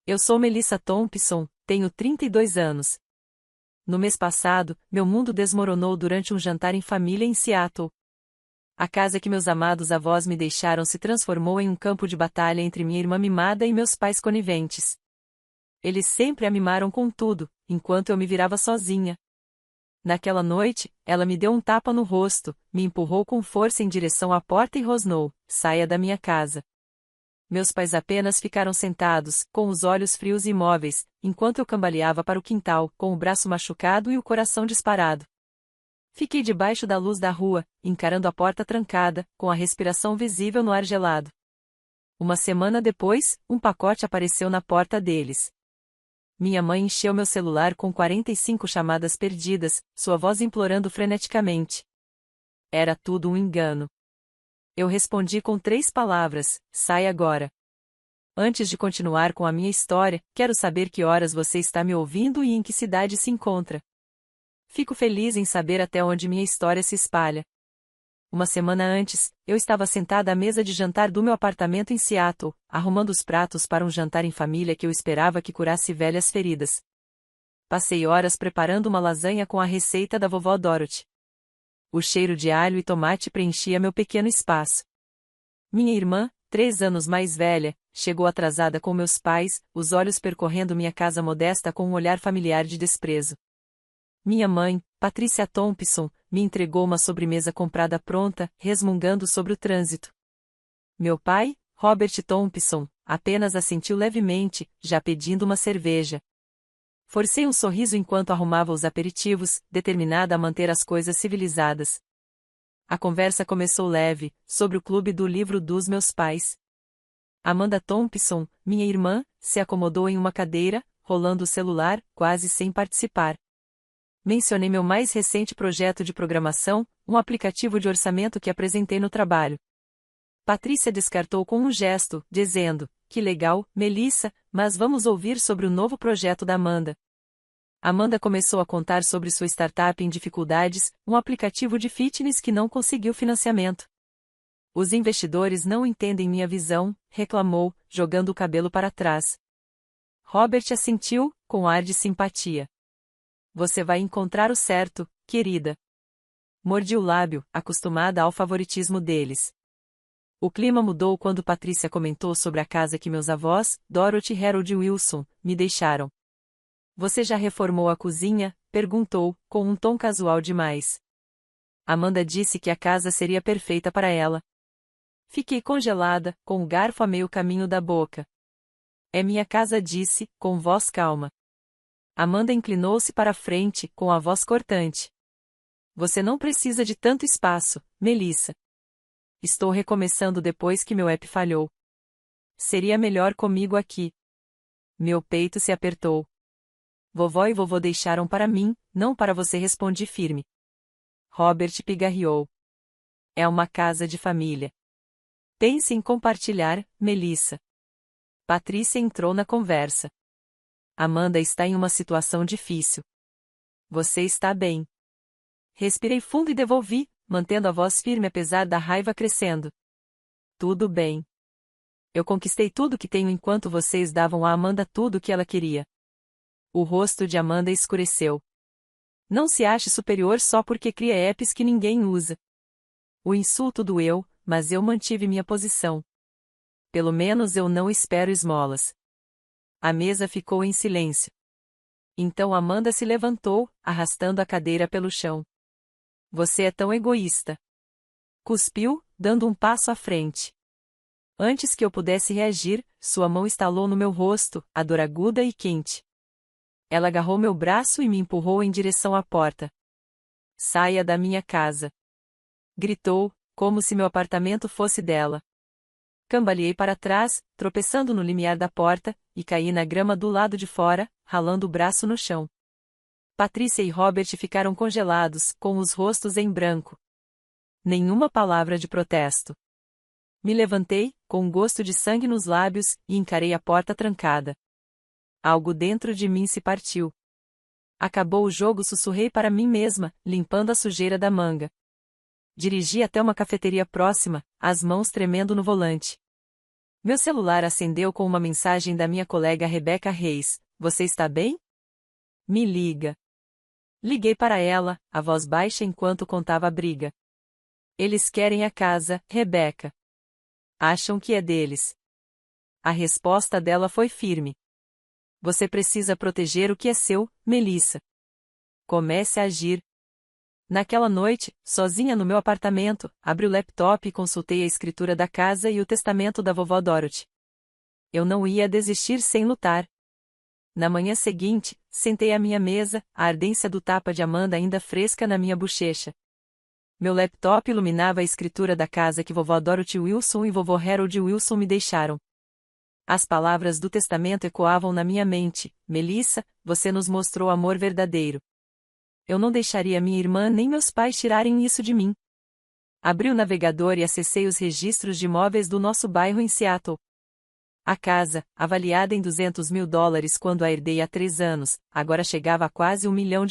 Eu sou Melissa Thompson, tenho 32 anos. No mês passado, meu mundo desmoronou durante um jantar em família em Seattle. A casa que meus amados avós me deixaram se transformou em um campo de batalha entre minha irmã mimada e meus pais coniventes. Eles sempre a mimaram com tudo, enquanto eu me virava sozinha. Naquela noite, ela me deu um tapa no rosto, me empurrou com força em direção à porta e rosnou: "Saia da minha casa." Meus pais apenas ficaram sentados, com os olhos frios e imóveis, enquanto eu cambaleava para o quintal, com o braço machucado e o coração disparado. Fiquei debaixo da luz da rua, encarando a porta trancada, com a respiração visível no ar gelado. Uma semana depois, um pacote apareceu na porta deles. Minha mãe encheu meu celular com 45 chamadas perdidas, sua voz implorando freneticamente. Era tudo um engano. Eu respondi com 3 palavras: "Sai agora." Antes de continuar com a minha história, quero saber que horas você está me ouvindo e em que cidade se encontra. Fico feliz em saber até onde minha história se espalha. Uma semana antes, eu estava sentada à mesa de jantar do meu apartamento em Seattle, arrumando os pratos para um jantar em família que eu esperava que curasse velhas feridas. Passei horas preparando uma lasanha com a receita da vovó Dorothy. O cheiro de alho e tomate preenchia meu pequeno espaço. Minha irmã, 3 anos mais velha, chegou atrasada com meus pais, os olhos percorrendo minha casa modesta com um olhar familiar de desprezo. Minha mãe, Patrícia Thompson, me entregou uma sobremesa comprada pronta, resmungando sobre o trânsito. Meu pai, Robert Thompson, apenas assentiu levemente, já pedindo uma cerveja. Forcei um sorriso enquanto arrumava os aperitivos, determinada a manter as coisas civilizadas. A conversa começou leve, sobre o clube do livro dos meus pais. Amanda Thompson, minha irmã, se acomodou em uma cadeira, rolando o celular, quase sem participar. Mencionei meu mais recente projeto de programação, um aplicativo de orçamento que apresentei no trabalho. Patrícia descartou com um gesto, dizendo: "Que legal, Melissa, mas vamos ouvir sobre o novo projeto da Amanda." Amanda começou a contar sobre sua startup em dificuldades, um aplicativo de fitness que não conseguiu financiamento. "Os investidores não entendem minha visão", reclamou, jogando o cabelo para trás. Robert assentiu, com ar de simpatia. "Você vai encontrar o certo, querida." Mordi o lábio, acostumada ao favoritismo deles. O clima mudou quando Patrícia comentou sobre a casa que meus avós, Dorothy e Harold Wilson, me deixaram. "Você já reformou a cozinha?" perguntou, com um tom casual demais. Amanda disse que a casa seria perfeita para ela. Fiquei congelada, com o garfo a meio caminho da boca. "É minha casa", disse, com voz calma. Amanda inclinou-se para a frente, com a voz cortante. "Você não precisa de tanto espaço, Melissa. Estou recomeçando depois que meu app falhou. Seria melhor comigo aqui." Meu peito se apertou. "Vovó e vovô deixaram para mim, não para você", respondi firme. Robert pigarreou. "É uma casa de família. Pense em compartilhar, Melissa." Patrícia entrou na conversa. "Amanda está em uma situação difícil. Você está bem?" Respirei fundo e devolvi, mantendo a voz firme apesar da raiva crescendo. "Tudo bem. Eu conquistei tudo que tenho enquanto vocês davam a Amanda tudo o que ela queria." O rosto de Amanda escureceu. "Não se ache superior só porque cria apps que ninguém usa." O insulto doeu, mas eu mantive minha posição. "Pelo menos eu não espero esmolas." A mesa ficou em silêncio. Então Amanda se levantou, arrastando a cadeira pelo chão. "Você é tão egoísta." Cuspiu, dando um passo à frente. Antes que eu pudesse reagir, sua mão estalou no meu rosto, a dor aguda e quente. Ela agarrou meu braço e me empurrou em direção à porta. "Saia da minha casa!" gritou, como se meu apartamento fosse dela. Cambaleei para trás, tropeçando no limiar da porta, e caí na grama do lado de fora, ralando o braço no chão. Patrícia e Robert ficaram congelados, com os rostos em branco. Nenhuma palavra de protesto. Me levantei, com um gosto de sangue nos lábios, e encarei a porta trancada. Algo dentro de mim se partiu. "Acabou o jogo", sussurrei para mim mesma, limpando a sujeira da manga. Dirigi até uma cafeteria próxima, as mãos tremendo no volante. Meu celular acendeu com uma mensagem da minha colega Rebecca Reis. Você está bem? Me liga. Liguei para ela, a voz baixa enquanto contava a briga. Eles querem a casa, Rebecca. Acham que é deles. A resposta dela foi firme. Você precisa proteger o que é seu, Melissa. Comece a agir. Naquela noite, sozinha no meu apartamento, abri o laptop e consultei a escritura da casa e o testamento da vovó Dorothy. Eu não ia desistir sem lutar. Na manhã seguinte, sentei à minha mesa, a ardência do tapa de Amanda ainda fresca na minha bochecha. Meu laptop iluminava a escritura da casa que vovó Dorothy Wilson e vovô Harold Wilson me deixaram. As palavras do testamento ecoavam na minha mente: Melissa, você nos mostrou amor verdadeiro. Eu não deixaria minha irmã nem meus pais tirarem isso de mim. Abri o navegador e acessei os registros de imóveis do nosso bairro em Seattle. A casa, avaliada em $200 mil quando a herdei há 3 anos, agora chegava a quase $1 milhão.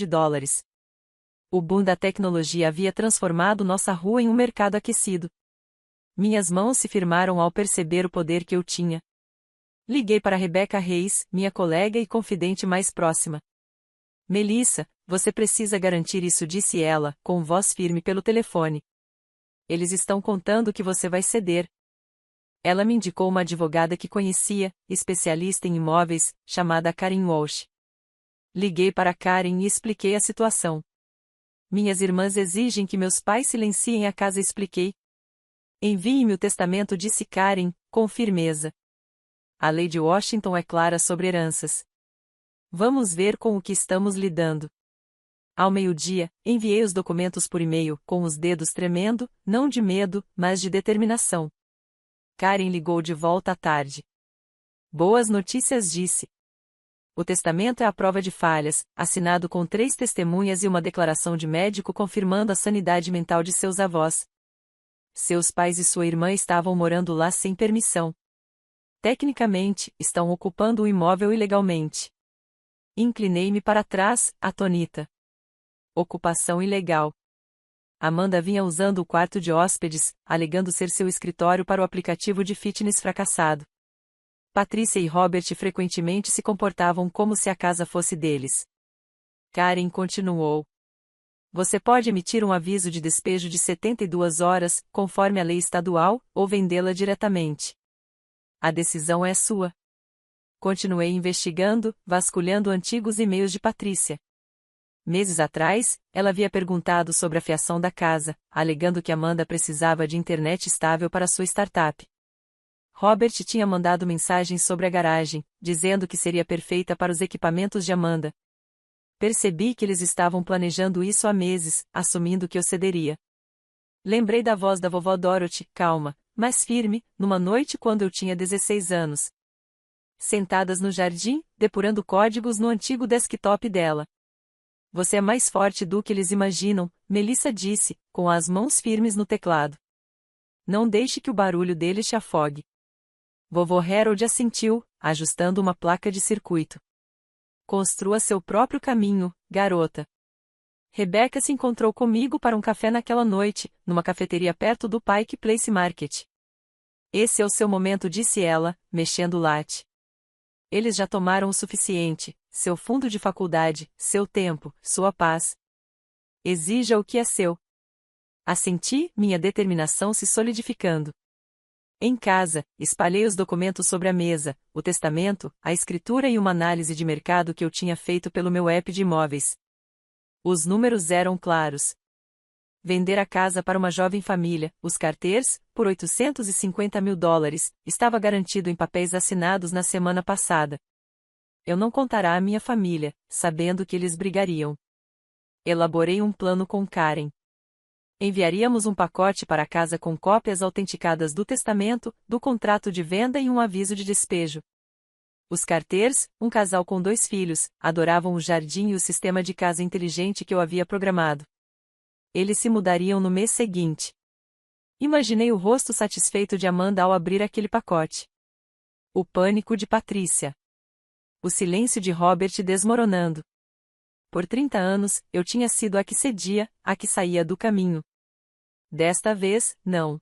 O boom da tecnologia havia transformado nossa rua em um mercado aquecido. Minhas mãos se firmaram ao perceber o poder que eu tinha. Liguei para Rebecca Reis, minha colega e confidente mais próxima. Melissa, você precisa garantir isso, disse ela, com voz firme pelo telefone. Eles estão contando que você vai ceder. Ela me indicou uma advogada que conhecia, especialista em imóveis, chamada Karen Walsh. Liguei para Karen e expliquei a situação. Minhas irmãs exigem que meus pais silenciem a casa, expliquei. Envie-me o testamento, disse Karen, com firmeza. A lei de Washington é clara sobre heranças. Vamos ver com o que estamos lidando. Ao meio-dia, enviei os documentos por e-mail, com os dedos tremendo, não de medo, mas de determinação. Karen ligou de volta à tarde. Boas notícias, disse. O testamento é a prova de falhas, assinado com 3 testemunhas e uma declaração de médico confirmando a sanidade mental de seus avós. Seus pais e sua irmã estavam morando lá sem permissão. Tecnicamente, estão ocupando o imóvel ilegalmente. Inclinei-me para trás, atônita. Ocupação ilegal. Amanda vinha usando o quarto de hóspedes, alegando ser seu escritório para o aplicativo de fitness fracassado. Patrícia e Robert frequentemente se comportavam como se a casa fosse deles. Karen continuou. Você pode emitir um aviso de despejo de 72 horas, conforme a lei estadual, ou vendê-la diretamente. A decisão é sua. Continuei investigando, vasculhando antigos e-mails de Patrícia. Meses atrás, ela havia perguntado sobre a fiação da casa, alegando que Amanda precisava de internet estável para sua startup. Robert tinha mandado mensagens sobre a garagem, dizendo que seria perfeita para os equipamentos de Amanda. Percebi que eles estavam planejando isso há meses, assumindo que eu cederia. Lembrei da voz da vovó Dorothy, calma, mas firme, numa noite quando eu tinha 16 anos. Sentadas no jardim, depurando códigos no antigo desktop dela. Você é mais forte do que eles imaginam, Melissa disse, com as mãos firmes no teclado. Não deixe que o barulho deles te afogue. Vovô Harold assentiu, ajustando uma placa de circuito. Construa seu próprio caminho, garota. Rebecca se encontrou comigo para um café naquela noite, numa cafeteria perto do Pike Place Market. Esse é o seu momento, disse ela, mexendo o latte. Eles já tomaram o suficiente, seu fundo de faculdade, seu tempo, sua paz. Exija o que é seu. Assenti, minha determinação se solidificando. Em casa, espalhei os documentos sobre a mesa, o testamento, a escritura e uma análise de mercado que eu tinha feito pelo meu app de imóveis. Os números eram claros. Vender a casa para uma jovem família, os Carters, por $850 mil, estava garantido em papéis assinados na semana passada. Eu não contará à minha família, sabendo que eles brigariam. Elaborei um plano com Karen. Enviaríamos um pacote para a casa com cópias autenticadas do testamento, do contrato de venda e um aviso de despejo. Os Carters, um casal com 2 filhos, adoravam o jardim e o sistema de casa inteligente que eu havia programado. Eles se mudariam no mês seguinte. Imaginei o rosto satisfeito de Amanda ao abrir aquele pacote. O pânico de Patrícia. O silêncio de Robert desmoronando. Por 30 anos, eu tinha sido a que cedia, a que saía do caminho. Desta vez, não.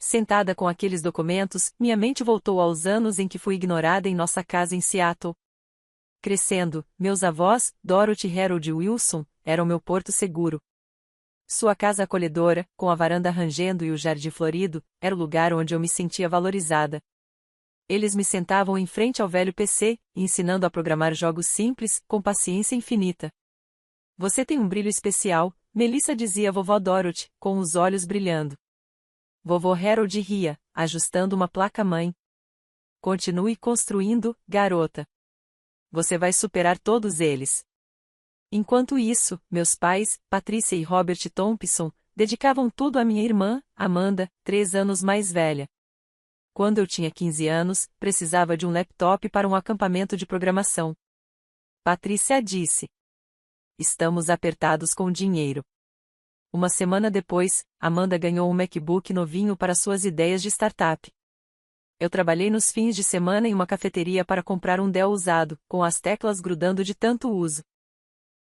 sentada com aqueles documentos, minha mente voltou aos anos em que fui ignorada em nossa casa em Seattle. Crescendo, meus avós, Dorothy e Harold Wilson, eram meu porto seguro. Sua casa acolhedora, com a varanda rangendo e o jardim florido, era o lugar onde eu me sentia valorizada. Eles me sentavam em frente ao velho PC, ensinando a programar jogos simples, com paciência infinita. Você tem um brilho especial, Melissa dizia a vovó Dorothy, com os olhos brilhando. Vovô Harold ria, ajustando uma placa-mãe. Continue construindo, garota. Você vai superar todos eles. Enquanto isso, meus pais, Patricia e Robert Thompson, dedicavam tudo à minha irmã, Amanda, 3 anos mais velha. Quando eu tinha 15 anos, precisava de um laptop para um acampamento de programação. Patricia disse: "Estamos apertados com dinheiro." Uma semana depois, Amanda ganhou um MacBook novinho para suas ideias de startup. Eu trabalhei nos fins de semana em uma cafeteria para comprar um Dell usado, com as teclas grudando de tanto uso.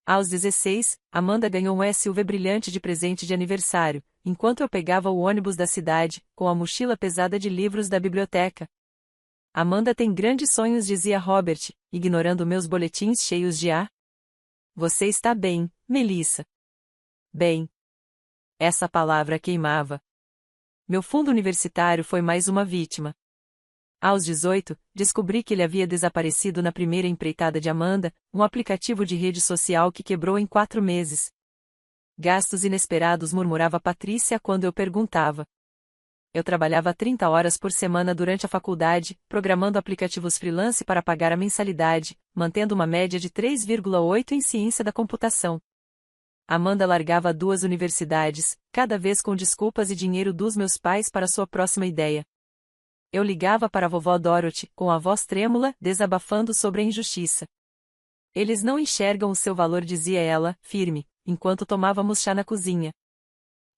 Aos 16, Amanda ganhou um SUV brilhante de presente de aniversário, enquanto eu pegava o ônibus da cidade, com a mochila pesada de livros da biblioteca. Amanda tem grandes sonhos, dizia Robert, ignorando meus boletins cheios de "Ah, você está bem, Melissa." Bem. Essa palavra queimava. Meu fundo universitário foi mais uma vítima. Aos 18, descobri que ele havia desaparecido na primeira empreitada de Amanda, um aplicativo de rede social que quebrou em 4 meses. Gastos inesperados, murmurava Patrícia quando eu perguntava. Eu trabalhava 30 horas por semana durante a faculdade, programando aplicativos freelance para pagar a mensalidade, mantendo uma média de 3,8 em ciência da computação. Amanda largava 2 universidades, cada vez com desculpas e dinheiro dos meus pais para sua próxima ideia. Eu ligava para a vovó Dorothy, com a voz trêmula, desabafando sobre a injustiça. Eles não enxergam o seu valor, dizia ela, firme, enquanto tomávamos chá na cozinha.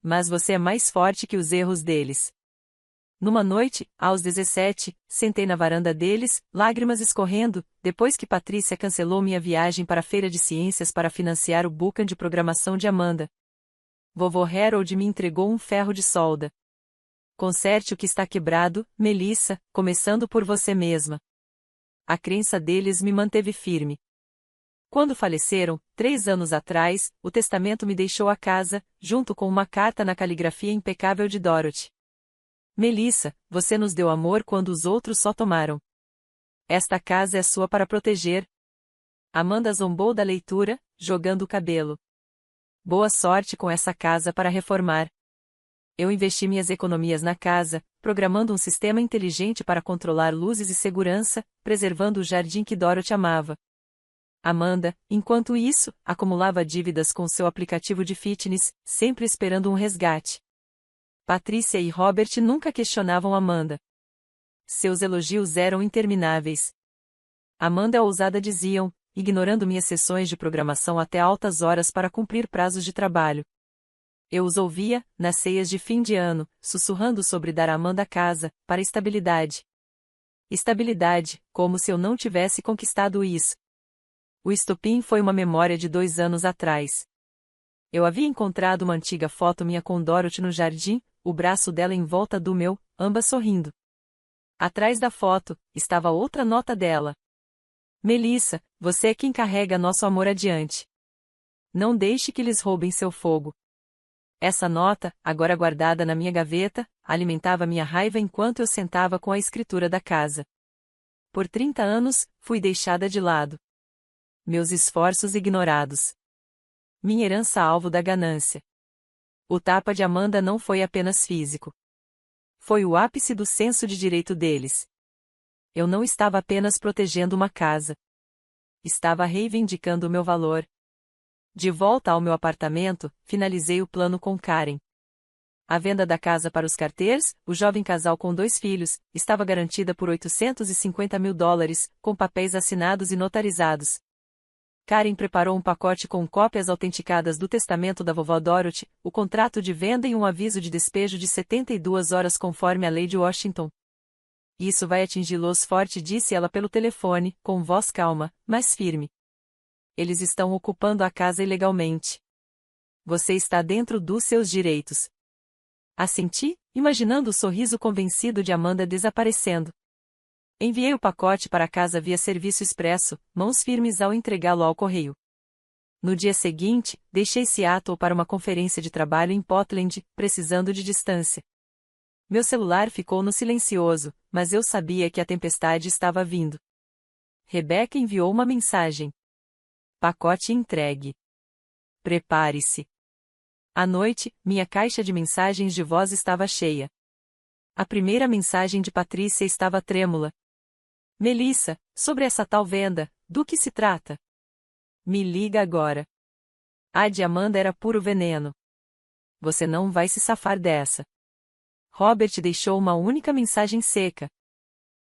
Mas você é mais forte que os erros deles. Numa noite, aos 17, sentei na varanda deles, lágrimas escorrendo, depois que Patrícia cancelou minha viagem para a feira de ciências para financiar o bootcamp de programação de Amanda. Vovô Harold me entregou um ferro de solda. Conserte o que está quebrado, Melissa, começando por você mesma. A crença deles me manteve firme. Quando faleceram, 3 anos atrás, o testamento me deixou a casa, junto com uma carta na caligrafia impecável de Dorothy. Melissa, você nos deu amor quando os outros só tomaram. Esta casa é sua para proteger. Amanda zombou da leitura, jogando o cabelo. Boa sorte com essa casa para reformar. Eu investi minhas economias na casa, programando um sistema inteligente para controlar luzes e segurança, preservando o jardim que Dorothy amava. Amanda, enquanto isso, acumulava dívidas com seu aplicativo de fitness, sempre esperando um resgate. Patrícia e Robert nunca questionavam Amanda. Seus elogios eram intermináveis. Amanda é ousada, diziam, ignorando minhas sessões de programação até altas horas para cumprir prazos de trabalho. Eu os ouvia, nas ceias de fim de ano, sussurrando sobre dar a Amanda casa, para estabilidade. Estabilidade, como se eu não tivesse conquistado isso. O estopim foi uma memória de 2 anos atrás. Eu havia encontrado uma antiga foto minha com Dorothy no jardim, o braço dela em volta do meu, ambas sorrindo. Atrás da foto, estava outra nota dela. Melissa, você é quem carrega nosso amor adiante. Não deixe que lhes roubem seu fogo. Essa nota, agora guardada na minha gaveta, alimentava minha raiva enquanto eu sentava com a escritura da casa. Por 30 anos, fui deixada de lado. Meus esforços ignorados. Minha herança alvo da ganância. O tapa de Amanda não foi apenas físico. Foi o ápice do senso de direito deles. Eu não estava apenas protegendo uma casa. Estava reivindicando o meu valor. De volta ao meu apartamento, finalizei o plano com Karen. A venda da casa para os Carters, o jovem casal com 2 filhos, estava garantida por $850.000, com papéis assinados e notarizados. Karen preparou um pacote com cópias autenticadas do testamento da vovó Dorothy, o contrato de venda e um aviso de despejo de 72 horas conforme a lei de Washington. Isso vai atingi-los forte, disse ela pelo telefone, com voz calma, mas firme. Eles estão ocupando a casa ilegalmente. Você está dentro dos seus direitos. Assenti, imaginando o sorriso convencido de Amanda desaparecendo. Enviei o pacote para casa via serviço expresso, mãos firmes ao entregá-lo ao correio. No dia seguinte, deixei Seattle para uma conferência de trabalho em Portland, precisando de distância. Meu celular ficou no silencioso, mas eu sabia que a tempestade estava vindo. Rebecca enviou uma mensagem. Pacote entregue. Prepare-se. À noite, minha caixa de mensagens de voz estava cheia. A primeira mensagem de Patrícia estava trêmula. Melissa, sobre essa tal venda, do que se trata? Me liga agora. A de Amanda era puro veneno. Você não vai se safar dessa. Robert deixou uma única mensagem seca.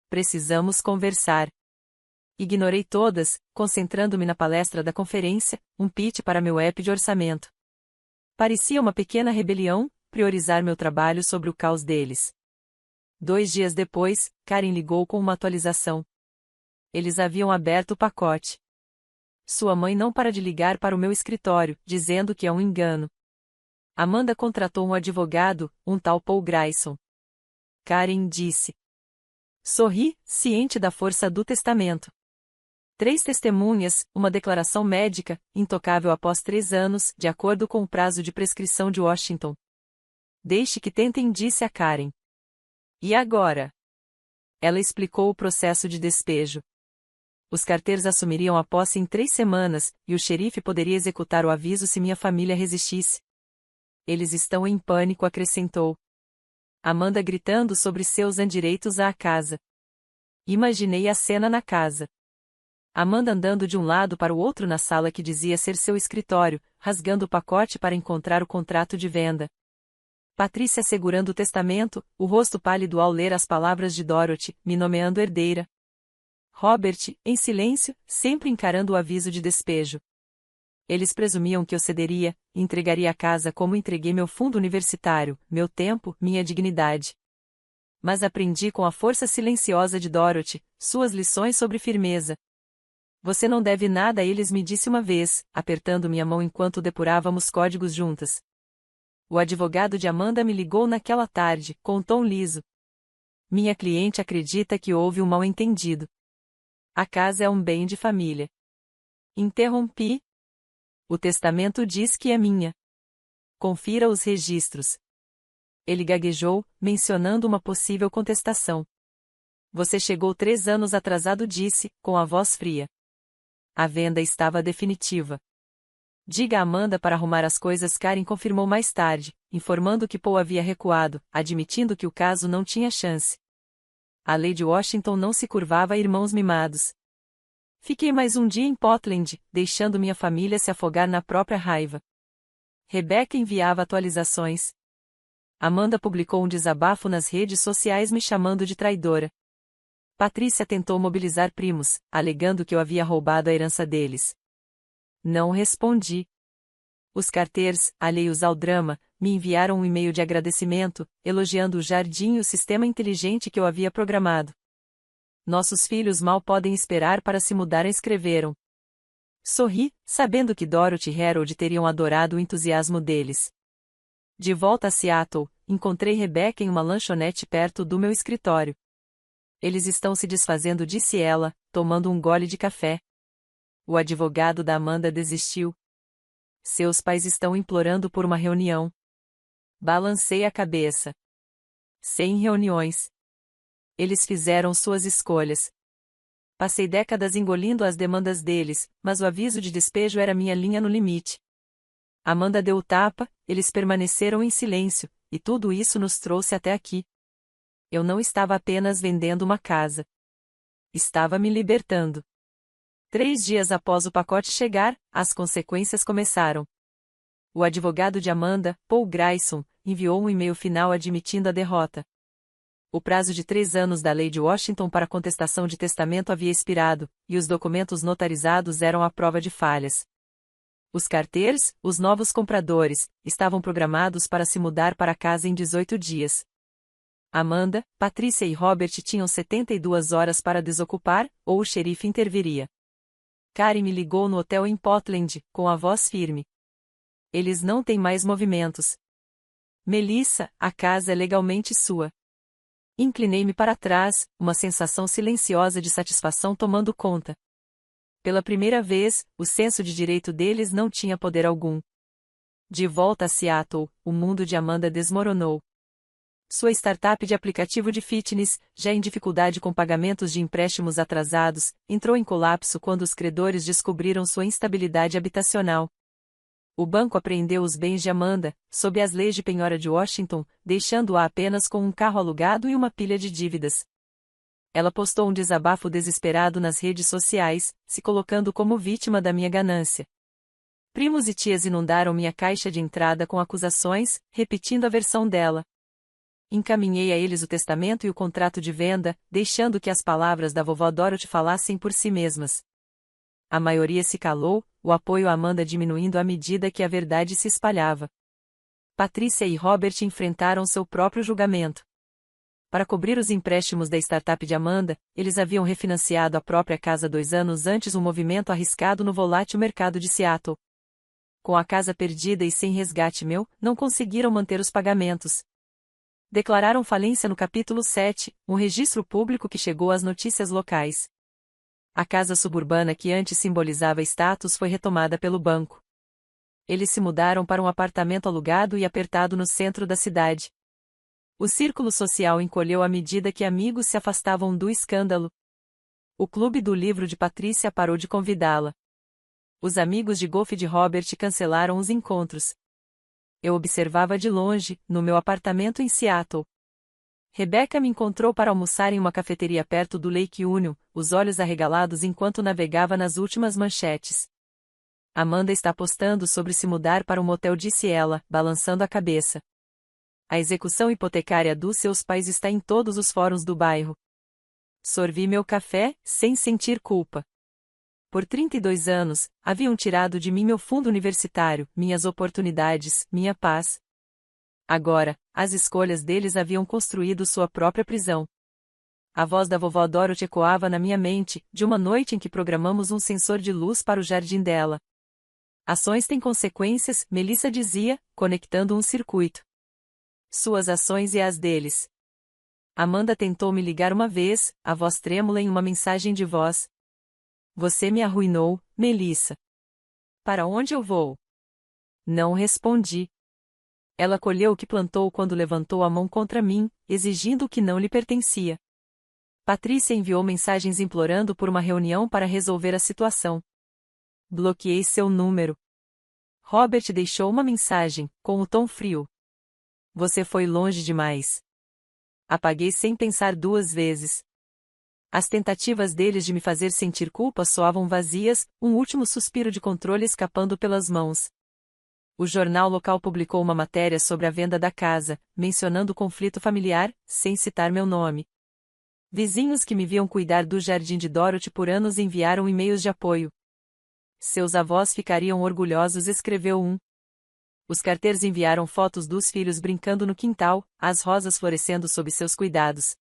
Precisamos conversar. Ignorei todas, concentrando-me na palestra da conferência, um pitch para meu app de orçamento. Parecia uma pequena rebelião, priorizar meu trabalho sobre o caos deles. 2 dias depois, Karen ligou com uma atualização. Eles haviam aberto o pacote. Sua mãe não para de ligar para o meu escritório, dizendo que é um engano. Amanda contratou um advogado, um tal Paul Grayson. Karen disse. Sorri, ciente da força do testamento. 3 testemunhas, uma declaração médica, intocável após 3 anos, de acordo com o prazo de prescrição de Washington. Deixe que tentem, disse a Karen. E agora? Ela explicou o processo de despejo. Os carteiros assumiriam a posse em 3 semanas, e o xerife poderia executar o aviso se minha família resistisse. Eles estão em pânico, acrescentou. Amanda gritando sobre seus direitos à casa. Imaginei a cena na casa. Amanda andando de um lado para o outro na sala que dizia ser seu escritório, rasgando o pacote para encontrar o contrato de venda. Patrícia segurando o testamento, o rosto pálido ao ler as palavras de Dorothy, me nomeando herdeira. Robert, em silêncio, sempre encarando o aviso de despejo. Eles presumiam que eu cederia, entregaria a casa como entreguei meu fundo universitário, meu tempo, minha dignidade. Mas aprendi com a força silenciosa de Dorothy, suas lições sobre firmeza. Você não deve nada a eles, me disse uma vez, apertando minha mão enquanto depurávamos códigos juntas. O advogado de Amanda me ligou naquela tarde, com um tom liso. Minha cliente acredita que houve um mal-entendido. A casa é um bem de família. Interrompi. O testamento diz que é minha. Confira os registros. Ele gaguejou, mencionando uma possível contestação. Você chegou 3 anos atrasado, disse, com a voz fria. A venda estava definitiva. Diga a Amanda para arrumar as coisas. Karen confirmou mais tarde, informando que Paul havia recuado, admitindo que o caso não tinha chance. A lei de Washington não se curvava a irmãos mimados. Fiquei mais um dia em Portland, deixando minha família se afogar na própria raiva. Rebecca enviava atualizações. Amanda publicou um desabafo nas redes sociais me chamando de traidora. Patrícia tentou mobilizar primos, alegando que eu havia roubado a herança deles. Não respondi. Os carteiros, alheios ao drama, me enviaram um e-mail de agradecimento, elogiando o jardim e o sistema inteligente que eu havia programado. Nossos filhos mal podem esperar para se mudar, escreveram. Sorri, sabendo que Dorothy e Harold teriam adorado o entusiasmo deles. De volta a Seattle, encontrei Rebecca em uma lanchonete perto do meu escritório. Eles estão se desfazendo, disse ela, tomando um gole de café. O advogado da Amanda desistiu. Seus pais estão implorando por uma reunião. Balancei a cabeça. Sem reuniões. Eles fizeram suas escolhas. Passei décadas engolindo as demandas deles, mas o aviso de despejo era minha linha no limite. Amanda deu o tapa, eles permaneceram em silêncio, e tudo isso nos trouxe até aqui. Eu não estava apenas vendendo uma casa. Estava me libertando. 3 dias após o pacote chegar, as consequências começaram. O advogado de Amanda, Paul Grayson, enviou um e-mail final admitindo a derrota. O prazo de 3 anos da lei de Washington para contestação de testamento havia expirado, e os documentos notarizados eram a prova de falhas. Os carteiros, os novos compradores, estavam programados para se mudar para a casa em 18 dias. Amanda, Patrícia e Robert tinham 72 horas para desocupar, ou o xerife interviria. Karen me ligou no hotel em Portland, com a voz firme. Eles não têm mais movimentos. Melissa, a casa é legalmente sua. Inclinei-me para trás, uma sensação silenciosa de satisfação tomando conta. Pela primeira vez, o senso de direito deles não tinha poder algum. De volta a Seattle, o mundo de Amanda desmoronou. Sua startup de aplicativo de fitness, já em dificuldade com pagamentos de empréstimos atrasados, entrou em colapso quando os credores descobriram sua instabilidade habitacional. O banco apreendeu os bens de Amanda, sob as leis de penhora de Washington, deixando-a apenas com um carro alugado e uma pilha de dívidas. Ela postou um desabafo desesperado nas redes sociais, se colocando como vítima da minha ganância. Primos e tias inundaram minha caixa de entrada com acusações, repetindo a versão dela. Encaminhei a eles o testamento e o contrato de venda, deixando que as palavras da vovó Dorothy falassem por si mesmas. A maioria se calou, o apoio a Amanda diminuindo à medida que a verdade se espalhava. Patrícia e Robert enfrentaram seu próprio julgamento. Para cobrir os empréstimos da startup de Amanda, eles haviam refinanciado a própria casa 2 anos antes, um movimento arriscado no volátil mercado de Seattle. Com a casa perdida e sem resgate não conseguiram manter os pagamentos. Declararam falência no capítulo 7, um registro público que chegou às notícias locais. A casa suburbana que antes simbolizava status foi retomada pelo banco. Eles se mudaram para um apartamento alugado e apertado no centro da cidade. O círculo social encolheu à medida que amigos se afastavam do escândalo. O clube do livro de Patrícia parou de convidá-la. Os amigos de golfe de Robert cancelaram os encontros. Eu observava de longe, no meu apartamento em Seattle. Rebecca me encontrou para almoçar em uma cafeteria perto do Lake Union, os olhos arregalados enquanto navegava nas últimas manchetes. Amanda está postando sobre se mudar para um motel, disse ela, balançando a cabeça. A execução hipotecária dos seus pais está em todos os fóruns do bairro. Sorvi meu café, sem sentir culpa. Por 32 anos, haviam tirado de mim meu fundo universitário, minhas oportunidades, minha paz. Agora, as escolhas deles haviam construído sua própria prisão. A voz da vovó Dorothy ecoava na minha mente, de uma noite em que programamos um sensor de luz para o jardim dela. Ações têm consequências, Melissa dizia, conectando um circuito. Suas ações e as deles. Amanda tentou me ligar uma vez, a voz trêmula em uma mensagem de voz. Você me arruinou, Melissa. Para onde eu vou? Não respondi. Ela colheu o que plantou quando levantou a mão contra mim, exigindo o que não lhe pertencia. Patrícia enviou mensagens implorando por uma reunião para resolver a situação. Bloqueei seu número. Robert deixou uma mensagem, com o tom frio. Você foi longe demais. Apaguei sem pensar 2 vezes. As tentativas deles de me fazer sentir culpa soavam vazias, um último suspiro de controle escapando pelas mãos. O jornal local publicou uma matéria sobre a venda da casa, mencionando o conflito familiar, sem citar meu nome. Vizinhos que me viam cuidar do jardim de Dorothy por anos enviaram e-mails de apoio. Seus avós ficariam orgulhosos, escreveu um. Os carteiros enviaram fotos dos filhos brincando no quintal, as rosas florescendo sob seus cuidados.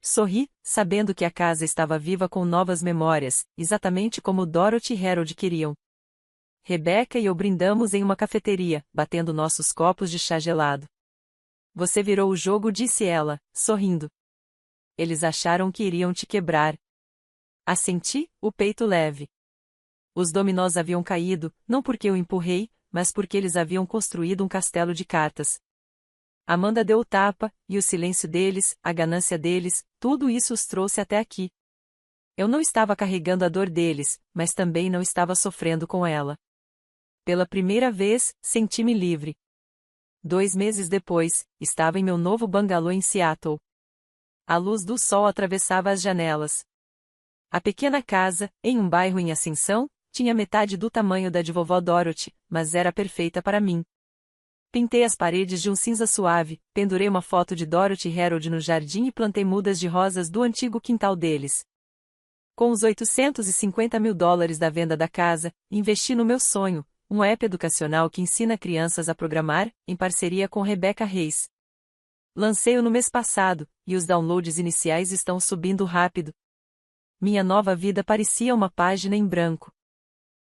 Sorri, sabendo que a casa estava viva com novas memórias, exatamente como Dorothy e Harold queriam. Rebecca e eu brindamos em uma cafeteria, batendo nossos copos de chá gelado. Você virou o jogo, disse ela, sorrindo. Eles acharam que iriam te quebrar. Assenti, o peito leve. Os dominós haviam caído, não porque eu empurrei, mas porque eles haviam construído um castelo de cartas. Amanda deu o tapa, e o silêncio deles, a ganância deles, tudo isso os trouxe até aqui. Eu não estava carregando a dor deles, mas também não estava sofrendo com ela. Pela primeira vez, senti-me livre. 2 meses depois, estava em meu novo bangalô em Seattle. A luz do sol atravessava as janelas. A pequena casa, em um bairro em ascensão, tinha metade do tamanho da de vovó Dorothy, mas era perfeita para mim. Pintei as paredes de um cinza suave, pendurei uma foto de Dorothy e Harold no jardim e plantei mudas de rosas do antigo quintal deles. Com os $850 mil da venda da casa, investi no meu sonho, um app educacional que ensina crianças a programar, em parceria com Rebecca Reis. Lancei-o no mês passado, e os downloads iniciais estão subindo rápido. Minha nova vida parecia uma página em branco.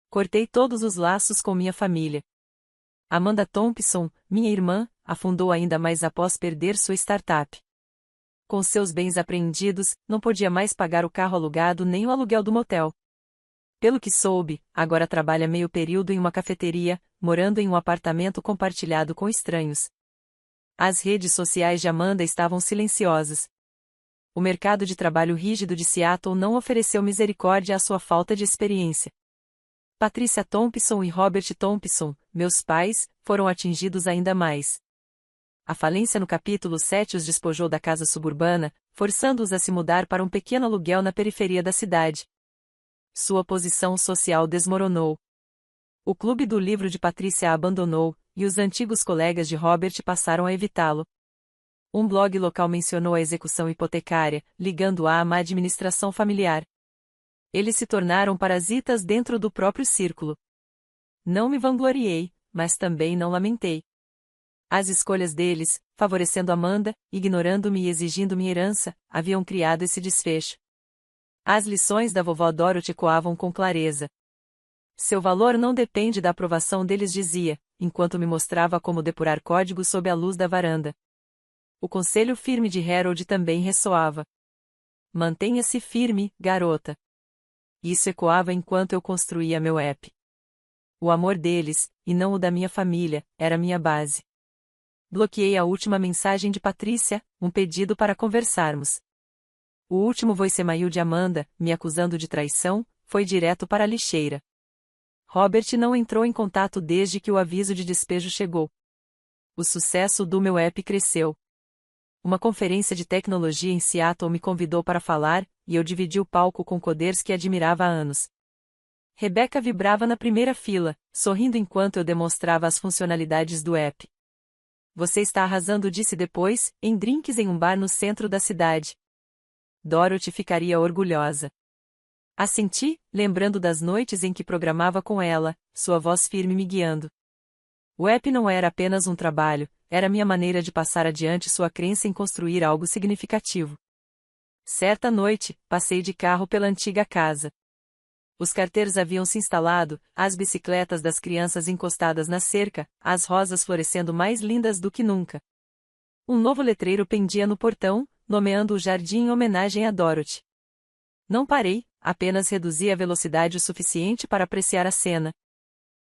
Cortei todos os laços com minha família. Amanda Thompson, minha irmã, afundou ainda mais após perder sua startup. Com seus bens apreendidos, não podia mais pagar o carro alugado nem o aluguel do motel. Pelo que soube, agora trabalha meio período em uma cafeteria, morando em um apartamento compartilhado com estranhos. As redes sociais de Amanda estavam silenciosas. O mercado de trabalho rígido de Seattle não ofereceu misericórdia à sua falta de experiência. Patricia Thompson e Robert Thompson, meus pais, foram atingidos ainda mais. A falência no capítulo 7 os despojou da casa suburbana, forçando-os a se mudar para um pequeno aluguel na periferia da cidade. Sua posição social desmoronou. O clube do livro de Patricia a abandonou, e os antigos colegas de Robert passaram a evitá-lo. Um blog local mencionou a execução hipotecária, ligando-a à má administração familiar. Eles se tornaram parasitas dentro do próprio círculo. Não me vangloriei, mas também não lamentei. As escolhas deles, favorecendo Amanda, ignorando-me e exigindo minha herança, haviam criado esse desfecho. As lições da vovó Dorothy ecoavam com clareza. Seu valor não depende da aprovação deles, dizia, enquanto me mostrava como depurar códigos sob a luz da varanda. O conselho firme de Harold também ressoava. Mantenha-se firme, garota. Isso ecoava enquanto eu construía meu app. O amor deles, e não o da minha família, era minha base. Bloqueei a última mensagem de Patricia, um pedido para conversarmos. O último voicemail de Amanda, me acusando de traição, foi direto para a lixeira. Robert não entrou em contato desde que o aviso de despejo chegou. O sucesso do meu app cresceu. Uma conferência de tecnologia em Seattle me convidou para falar, e eu dividi o palco com coders que admirava há anos. Rebecca vibrava na primeira fila, sorrindo enquanto eu demonstrava as funcionalidades do app. Você está arrasando, disse depois, em drinks em um bar no centro da cidade. Dorothy ficaria orgulhosa. Assenti, lembrando das noites em que programava com ela, sua voz firme me guiando. O app não era apenas um trabalho, era minha maneira de passar adiante sua crença em construir algo significativo. Certa noite, passei de carro pela antiga casa. Os carteiros haviam se instalado, as bicicletas das crianças encostadas na cerca, as rosas florescendo mais lindas do que nunca. Um novo letreiro pendia no portão, nomeando o jardim em homenagem a Dorothy. Não parei, apenas reduzi a velocidade o suficiente para apreciar a cena.